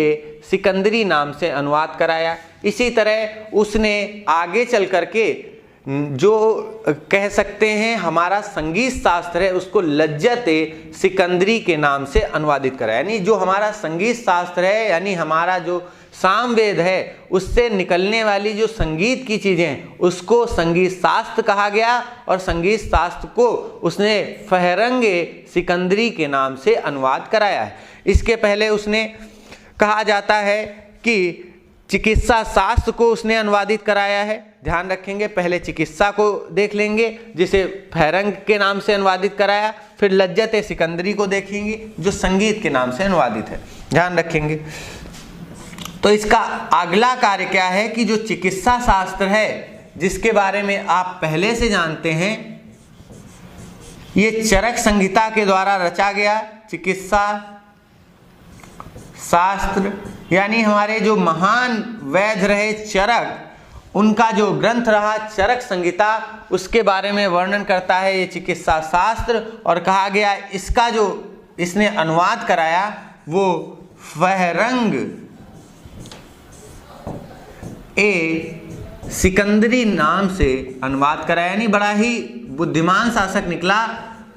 सिकंदरी नाम से अनुवाद कराया। इसी तरह उसने आगे चल करके जो कह सकते हैं हमारा संगीत शास्त्र है उसको लज्जत सिकंदरी के नाम से अनुवादित कराया। यानी जो हमारा संगीत शास्त्र है, यानी हमारा जो सामवेद है, उससे निकलने वाली जो संगीत की चीजें हैं उसको संगीत शास्त्र कहा गया और संगीत शास्त्र को उसने फहरंगे सिकंदरी के नाम से अनुवाद कराया है। इसके पहले उसने कहा जाता है कि चिकित्सा शास्त्र को उसने अनुवादित कराया है। ध्यान रखेंगे, पहले चिकित्सा को देख लेंगे जिसे फहरंग के नाम से अनुवादित कराया, फिर लज्जत सिकंदरी को देखेंगे जो संगीत के नाम से अनुवादित है। ध्यान रखेंगे। तो इसका अगला कार्य क्या है कि जो चिकित्सा शास्त्र है जिसके बारे में आप पहले से जानते हैं, ये चरक संहिता के द्वारा रचा गया चिकित्सा शास्त्र, यानी हमारे जो महान वैद्य रहे चरक, उनका जो ग्रंथ रहा चरक संहिता, उसके बारे में वर्णन करता है ये चिकित्सा शास्त्र। और कहा गया इसका जो इसने अनुवाद कराया वो फहरंग सिकंदरी नाम से अनुवाद कराया। यानी बड़ा ही बुद्धिमान शासक निकला,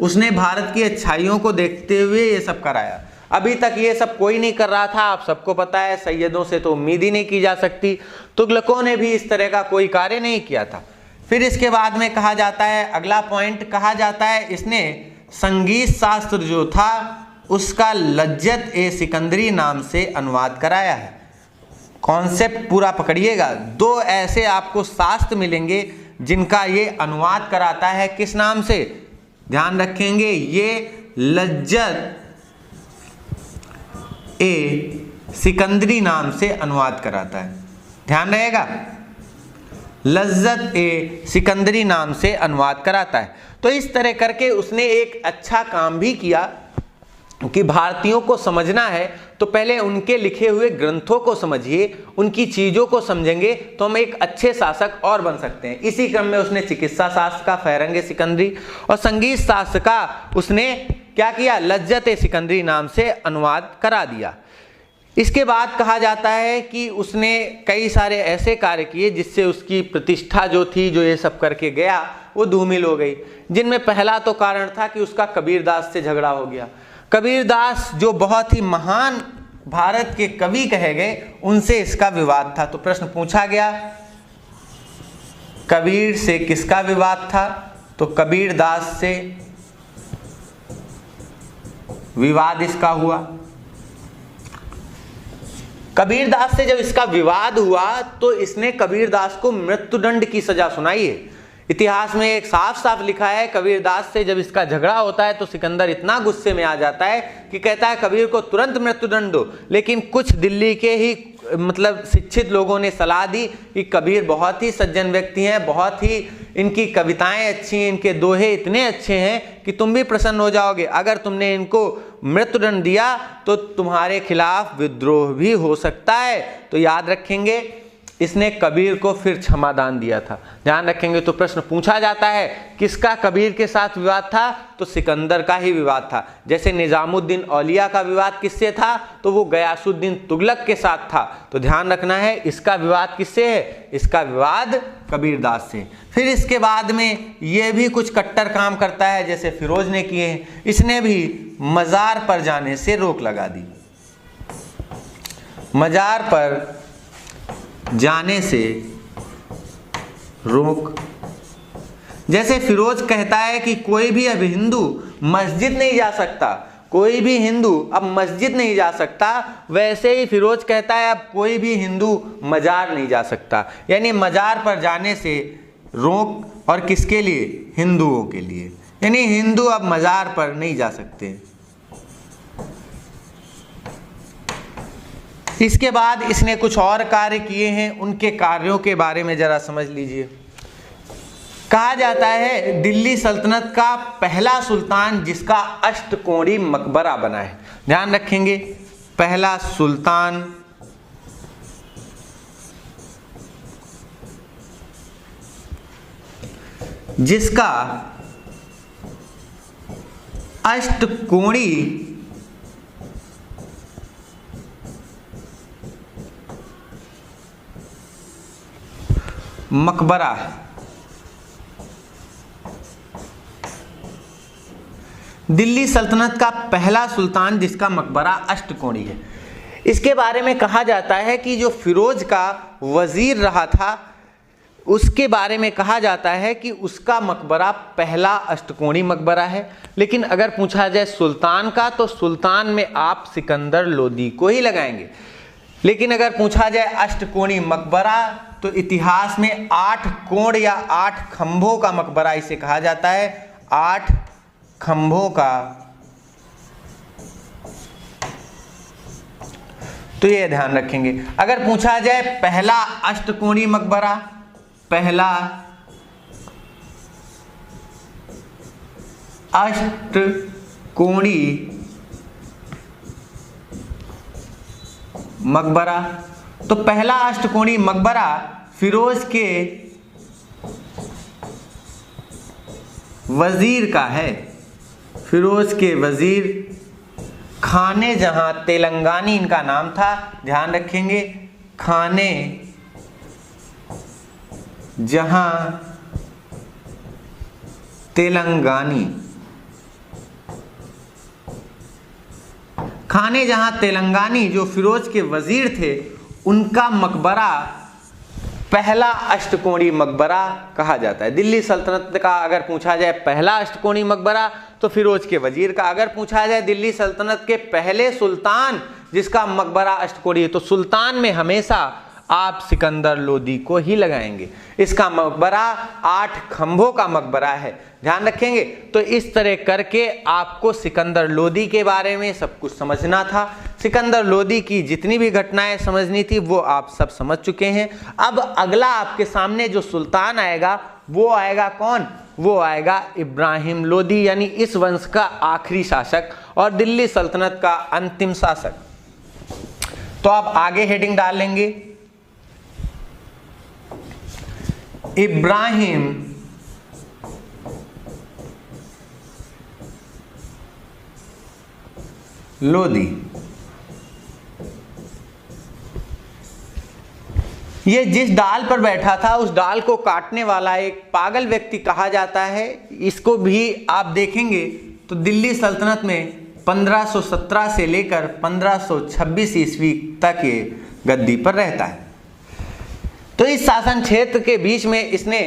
उसने भारत की अच्छाइयों को देखते हुए ये सब कराया। अभी तक ये सब कोई नहीं कर रहा था, आप सबको पता है, सैयदों से तो उम्मीद ही नहीं की जा सकती, तुगलकों ने भी इस तरह का कोई कार्य नहीं किया था। फिर इसके बाद में कहा जाता है, अगला पॉइंट कहा जाता है, इसने संगीत शास्त्र जो था उसका लज्जत सिकंदरी नाम से अनुवाद कराया है। कॉन्सेप्ट पूरा पकड़िएगा, दो ऐसे आपको शास्त्र मिलेंगे जिनका ये अनुवाद कराता है, किस नाम से, ध्यान रखेंगे, ये लज्जत सिकंदरी नाम से अनुवाद कराता है। ध्यान रहेगा, लज्जत सिकंदरी नाम से अनुवाद कराता है। तो इस तरह करके उसने एक अच्छा काम भी किया कि भारतीयों को समझना है तो पहले उनके लिखे हुए ग्रंथों को समझिए, उनकी चीज़ों को समझेंगे तो हम एक अच्छे शासक और बन सकते हैं। इसी क्रम में उसने चिकित्सा शास्त्र का फहरंगे सिकंदरी और संगीत शास्त्र का उसने क्या किया, लज्जत सिकंदरी नाम से अनुवाद करा दिया। इसके बाद कहा जाता है कि उसने कई सारे ऐसे कार्य किए जिससे उसकी प्रतिष्ठा जो थी, जो ये सब करके गया, वो धूमिल हो गई। जिनमें पहला तो कारण था कि उसका कबीरदास से झगड़ा हो गया। कबीरदास जो बहुत ही महान भारत के कवि कहे गए, उनसे इसका विवाद था। तो प्रश्न पूछा गया कबीर से किसका विवाद था, तो कबीरदास से विवाद इसका हुआ। कबीरदास से जब इसका विवाद हुआ तो इसने कबीरदास को मृत्युदंड की सजा सुनाई है। इतिहास में एक साफ साफ लिखा है, कबीरदास से जब इसका झगड़ा होता है तो सिकंदर इतना गुस्से में आ जाता है कि कहता है कबीर को तुरंत मृत्युदंड दो। लेकिन कुछ दिल्ली के ही शिक्षित लोगों ने सलाह दी कि कबीर बहुत ही सज्जन व्यक्ति हैं, बहुत ही इनकी कविताएं अच्छी हैं, इनके दोहे इतने अच्छे हैं कि तुम भी प्रसन्न हो जाओगे। अगर तुमने इनको मृत्युदंड दिया तो तुम्हारे खिलाफ विद्रोह भी हो सकता है। तो याद रखेंगे, इसने कबीर को फिर क्षमादान दिया था। ध्यान रखेंगे। तो प्रश्न पूछा जाता है किसका कबीर के साथ विवाद था, तो सिकंदर का ही विवाद था। जैसे निजामुद्दीन औलिया का विवाद किससे था, तो वो गयासुद्दीन तुगलक के साथ था। तो ध्यान रखना है, इसका विवाद किससे है, इसका विवाद कबीरदास से। फिर इसके बाद में ये भी कुछ कट्टर काम करता है जैसे फिरोज ने किए हैं। इसने भी मज़ार पर जाने से रोक लगा दी। मज़ार पर जाने से रोक, जैसे फिरोज कहता है कि कोई भी अब हिंदू मस्जिद नहीं जा सकता, कोई भी हिंदू अब मस्जिद नहीं जा सकता, वैसे ही फिरोज कहता है अब कोई भी हिंदू मजार नहीं जा सकता। यानी मजार पर जाने से रोक, और किसके लिए, हिंदुओं के लिए। यानी हिंदू अब मजार पर नहीं जा सकते। इसके बाद इसने कुछ और कार्य किए हैं, उनके कार्यों के बारे में जरा समझ लीजिए। कहा जाता है दिल्ली सल्तनत का पहला सुल्तान जिसका अष्टकोणी मकबरा बना है। ध्यान रखेंगे, पहला सुल्तान जिसका अष्टकोणी मकबरा है। दिल्ली सल्तनत का पहला सुल्तान जिसका मकबरा अष्टकोणी है। इसके बारे में कहा जाता है कि जो फिरोज का वजीर रहा था उसके बारे में कहा जाता है कि उसका मकबरा पहला अष्टकोणी मकबरा है। लेकिन अगर पूछा जाए सुल्तान का तो सुल्तान में आप सिकंदर लोदी को ही लगाएंगे। लेकिन अगर पूछा जाए अष्टकोणी मकबरा तो इतिहास में 8 कोण या 8 खंभों का मकबरा इसे कहा जाता है। 8 खंभों का, तो ये ध्यान रखेंगे। अगर पूछा जाए पहला अष्टकोणी मकबरा, पहला अष्टकोणी मकबरा, तो पहला अष्टकोणी मकबरा फिरोज के वजीर का है। फिरोज के वजीर खाने जहां तेलंगानी इनका नाम था, ध्यान रखेंगे, खाने जहां तेलंगानी, खाने जहां तेलंगानी जो फिरोज के वजीर थे उनका मकबरा पहला अष्टकोणी मकबरा कहा जाता है। दिल्ली सल्तनत का अगर पूछा जाए पहला अष्टकोणी मकबरा तो फिरोज के वजीर का। अगर पूछा जाए दिल्ली सल्तनत के पहले सुल्तान जिसका मकबरा अष्टकोणी है तो सुल्तान में हमेशा आप सिकंदर लोदी को ही लगाएंगे। इसका मकबरा 8 खंभों का मकबरा है, ध्यान रखेंगे। तो इस तरह करके आपको सिकंदर लोदी के बारे में सब कुछ समझना था। सिकंदर लोदी की जितनी भी घटनाएं समझनी थी वो आप सब समझ चुके हैं। अब अगला आपके सामने जो सुल्तान आएगा वो आएगा कौन? वो आएगा इब्राहिम लोदी, यानी इस वंश का आखिरी शासक और दिल्ली सल्तनत का अंतिम शासक। तो आप आगे हेडिंग डाल लेंगे इब्राहिम लोदी। ये जिस डाल पर बैठा था उस डाल को काटने वाला एक पागल व्यक्ति कहा जाता है। इसको भी आप देखेंगे तो दिल्ली सल्तनत में 1517 से लेकर 1526 ईस्वी तक ये गद्दी पर रहता है। तो इस शासन क्षेत्र के बीच में इसने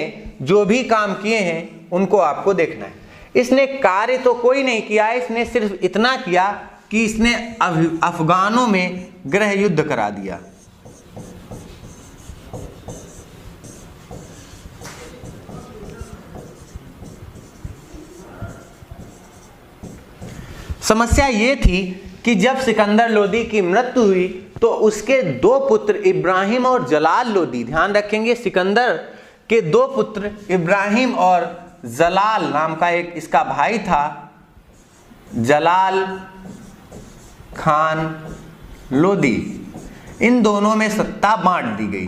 जो भी काम किए हैं उनको आपको देखना है। इसने कार्य तो कोई नहीं किया है, इसने सिर्फ इतना किया कि इसने अफगानों में गृह युद्ध करा दिया। समस्या ये थी कि जब सिकंदर लोदी की मृत्यु हुई तो उसके 2 पुत्र इब्राहिम और जलाल लोदी, ध्यान रखेंगे सिकंदर के 2 पुत्र इब्राहिम और जलाल नाम का एक इसका भाई था, जलाल खान लोदी। इन दोनों में सत्ता बांट दी गई।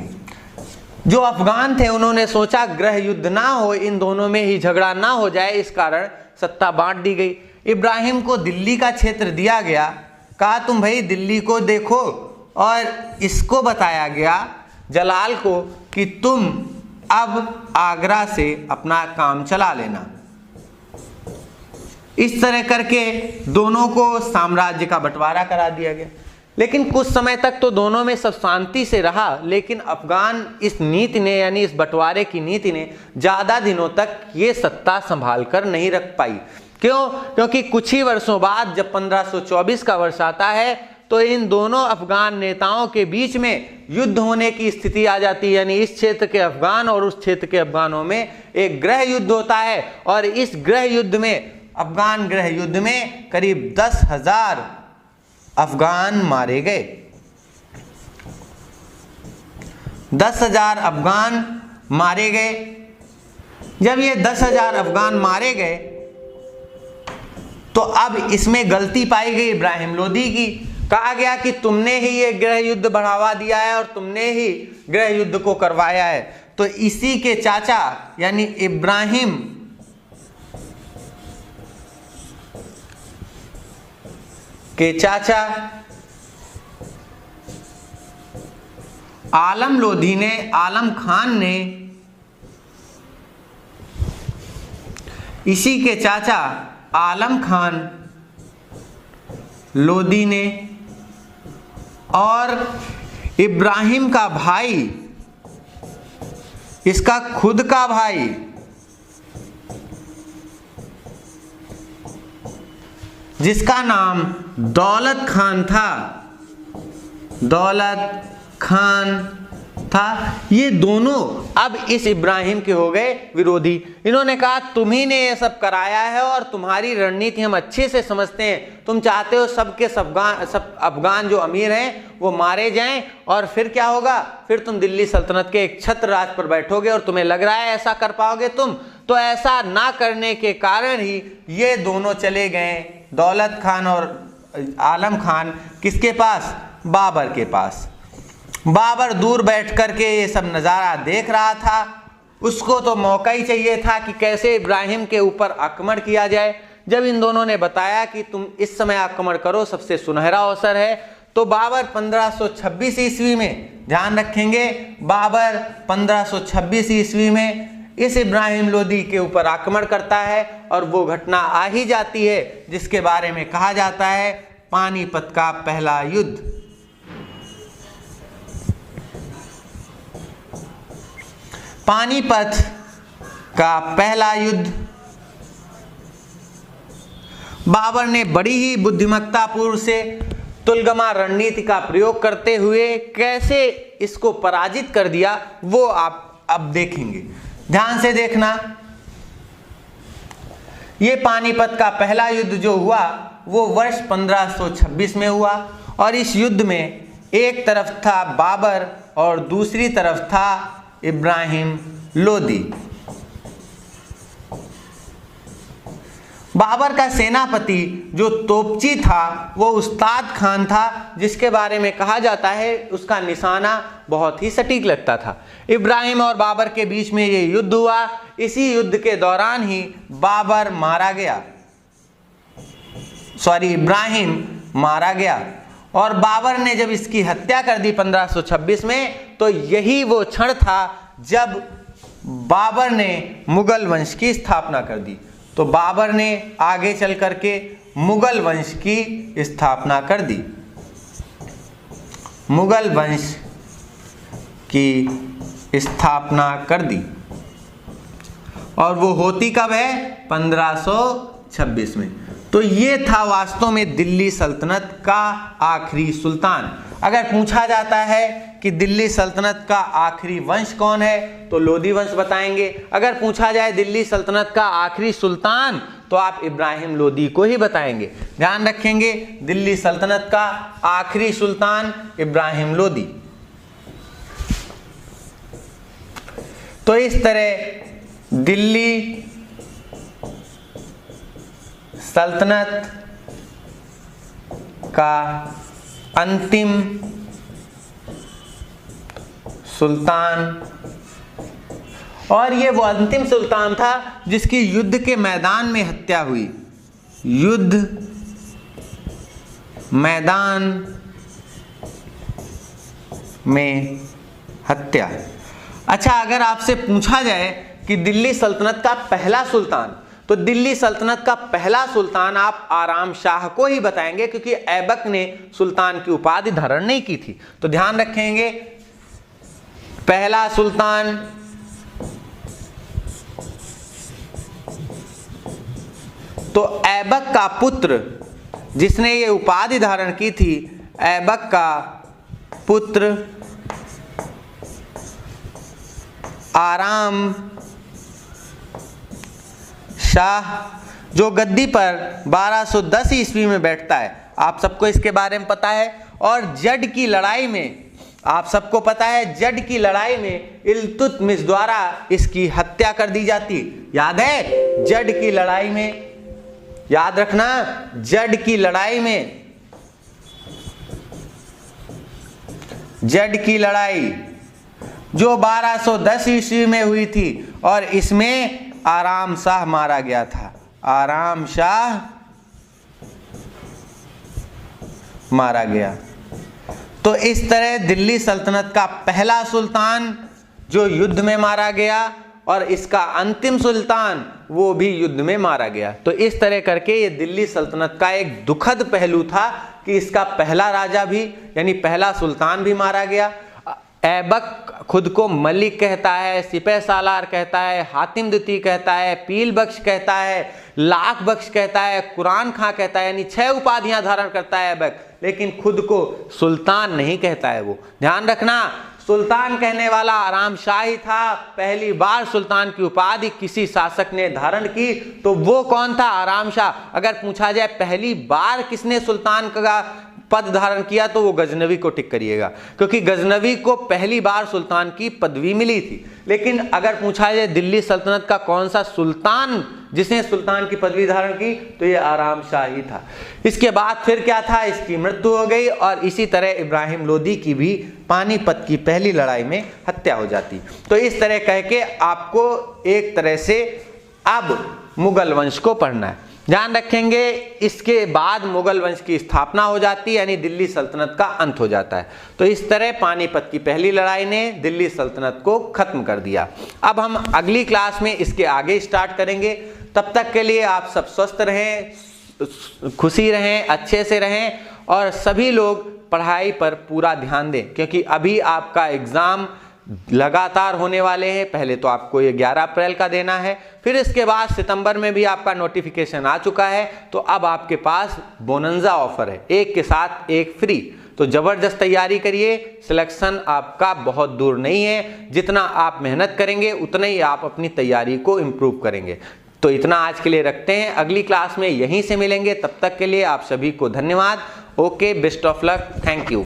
जो अफगान थे उन्होंने सोचा गृह युद्ध ना हो, इन दोनों में ही झगड़ा ना हो जाए, इस कारण सत्ता बांट दी गई। इब्राहिम को दिल्ली का क्षेत्र दिया गया, कहा तुम भाई दिल्ली को देखो, और इसको बताया गया जलाल को कि तुम अब आगरा से अपना काम चला लेना। इस तरह करके दोनों को साम्राज्य का बंटवारा करा दिया गया। लेकिन कुछ समय तक तो दोनों में सब शांति से रहा, लेकिन अफगान इस नीति ने यानी इस बंटवारे की नीति ने ज़्यादा दिनों तक ये सत्ता संभाल कर नहीं रख पाई। क्यों? क्योंकि कुछ ही वर्षों बाद जब 1524 का वर्ष आता है तो इन दोनों अफगान नेताओं के बीच में युद्ध होने की स्थिति आ जाती है। यानी इस क्षेत्र के अफगान और उस क्षेत्र के अफगानों में एक गृह युद्ध होता है, और इस गृह युद्ध में अफगान गृह युद्ध में करीब 10,000 अफगान मारे गए। 10,000 अफगान मारे गए। जब ये 10,000 अफगान मारे गए तो अब इसमें गलती पाई गई इब्राहिम लोदी की। कहा गया कि तुमने ही ये गृह युद्ध बढ़ावा दिया है और तुमने ही गृह युद्ध को करवाया है। तो इसी के चाचा यानी इब्राहिम के चाचा आलम लोधी ने, आलम खान ने, इसी के चाचा आलम खान लोधी ने और इब्राहिम का भाई, इसका खुद का भाई जिसका नाम दौलत खान था, दौलत खान था, ये दोनों अब इस इब्राहिम के हो गए विरोधी। इन्होंने कहा तुम ही ने ये सब कराया है और तुम्हारी रणनीति हम अच्छे से समझते हैं। तुम चाहते हो सबके सब अफगान जो अमीर हैं वो मारे जाएं और फिर क्या होगा, फिर तुम दिल्ली सल्तनत के एक छत्र राज पर बैठोगे और तुम्हें लग रहा है ऐसा कर पाओगे तुम। तो ऐसा ना करने के कारण ही ये दोनों चले गए, दौलत खान और आलम खान, किसके पास, बाबर के पास। बाबर दूर बैठ कर के ये सब नज़ारा देख रहा था। उसको तो मौका ही चाहिए था कि कैसे इब्राहिम के ऊपर आक्रमण किया जाए। जब इन दोनों ने बताया कि तुम इस समय आक्रमण करो, सबसे सुनहरा अवसर है, तो बाबर 1526 ईस्वी में, ध्यान रखेंगे, बाबर 1526 ईस्वी में इस इब्राहिम लोदी के ऊपर आक्रमण करता है और वो घटना आ ही जाती है जिसके बारे में कहा जाता है पानीपत का पहला युद्ध। पानीपत का पहला युद्ध बाबर ने बड़ी ही बुद्धिमत्तापूर्व से तुलगमा रणनीति का प्रयोग करते हुए कैसे इसको पराजित कर दिया, वो आप अब देखेंगे। ध्यान से देखना, ये पानीपत का पहला युद्ध जो हुआ वो वर्ष 1526 में हुआ और इस युद्ध में एक तरफ था बाबर और दूसरी तरफ था इब्राहिम लोदी। बाबर का सेनापति जो तोपची था वो उस्ताद खान था, जिसके बारे में कहा जाता है उसका निशाना बहुत ही सटीक लगता था। इब्राहिम और बाबर के बीच में ये युद्ध हुआ। इसी युद्ध के दौरान ही बाबर मारा गया, इब्राहिम मारा गया और बाबर ने जब इसकी हत्या कर दी 1526 में, तो यही वो क्षण था जब बाबर ने मुगल वंश की स्थापना कर दी। तो बाबर ने आगे चल करके मुगल वंश की स्थापना कर दी। मुगल वंश की स्थापना कर दी और वो होती कब है, 1526 में। तो ये था वास्तव में दिल्ली सल्तनत का आखिरी सुल्तान। अगर पूछा जाता है कि दिल्ली सल्तनत का आखिरी वंश कौन है, तो लोदी वंश बताएंगे। अगर पूछा जाए दिल्ली सल्तनत का आखिरी सुल्तान, तो आप इब्राहिम लोदी को ही बताएंगे। ध्यान रखेंगे, दिल्ली सल्तनत का आखिरी सुल्तान इब्राहिम लोदी। तो इस तरह दिल्ली सल्तनत का अंतिम सुल्तान, और ये वो अंतिम सुल्तान था जिसकी युद्ध के मैदान में हत्या हुई। युद्ध मैदान में हत्या। अच्छा, अगर आपसे पूछा जाए कि दिल्ली सल्तनत का पहला सुल्तान, तो दिल्ली सल्तनत का पहला सुल्तान आप आराम शाह को ही बताएंगे, क्योंकि ऐबक ने सुल्तान की उपाधि धारण नहीं की थी। तो ध्यान रखेंगे, पहला सुल्तान तो ऐबक का पुत्र जिसने ये उपाधि धारण की थी, ऐबक का पुत्र आराम शाह, जो गद्दी पर 1210 ईस्वी में बैठता है। आप सबको इसके बारे में पता है। और जड की लड़ाई में, आप सबको पता है, जड की लड़ाई में इल्तुतमिश द्वारा इसकी हत्या कर दी जाती। याद है जड की लड़ाई में, याद रखना, जड की लड़ाई में, जड की लड़ाई जो 1210 ईस्वी में हुई थी और इसमें आराम शाह मारा गया था। आराम शाह मारा गया। तो इस तरह दिल्ली सल्तनत का पहला सुल्तान जो युद्ध में मारा गया और इसका अंतिम सुल्तान वो भी युद्ध में मारा गया। तो इस तरह करके ये दिल्ली सल्तनत का एक दुखद पहलू था कि इसका पहला राजा भी यानी पहला सुल्तान भी मारा गया। ऐबक खुद को मलिक कहता है, सिपह सालार कहता है, हातिम द्वितीय कहता है, पील बख्श कहता है, लाख बख्श कहता है, कुरान खां कहता है, यानी 6 उपाधियां धारण करता है ऐबक, लेकिन खुद को सुल्तान नहीं कहता है। वो ध्यान रखना, सुल्तान कहने वाला आराम शाह ही था। पहली बार सुल्तान की उपाधि किसी शासक ने धारण की तो वो कौन था? आराम शाह। अगर पूछा जाए पहली बार किसने सुल्तान का पद धारण किया तो वो गजनवी को टिक करिएगा, क्योंकि गजनवी को पहली बार सुल्तान की पदवी मिली थी। लेकिन अगर पूछा जाए दिल्ली सल्तनत का कौन सा सुल्तान जिसने सुल्तान की पदवी धारण की तो ये आराम शाह ही था। इसके बाद फिर क्या था? इसकी मृत्यु हो गई और इसी तरह इब्राहिम लोदी की भी पानीपत की पहली लड़ाई में हत्या हो जाती। तो इस तरह कह के आपको एक तरह से अब मुगल वंश को पढ़ना है। ध्यान रखेंगे, इसके बाद मुगल वंश की स्थापना हो जाती है, यानी दिल्ली सल्तनत का अंत हो जाता है। तो इस तरह पानीपत की पहली लड़ाई ने दिल्ली सल्तनत को खत्म कर दिया। अब हम अगली क्लास में इसके आगे स्टार्ट करेंगे। तब तक के लिए आप सब स्वस्थ रहें, खुशी रहें, अच्छे से रहें और सभी लोग पढ़ाई पर पूरा ध्यान दें, क्योंकि अभी आपका एग्जाम लगातार होने वाले हैं। पहले तो आपको ये 11 अप्रैल का देना है, फिर इसके बाद सितंबर में भी आपका नोटिफिकेशन आ चुका है। तो अब आपके पास बोनंजा ऑफर है, एक के साथ एक फ्री। तो जबरदस्त तैयारी करिए, सिलेक्शन आपका बहुत दूर नहीं है। जितना आप मेहनत करेंगे उतना ही आप अपनी तैयारी को इम्प्रूव करेंगे। तो इतना आज के लिए रखते हैं, अगली क्लास में यहीं से मिलेंगे। तब तक के लिए आप सभी को धन्यवाद। Okay, best of luck, thank you.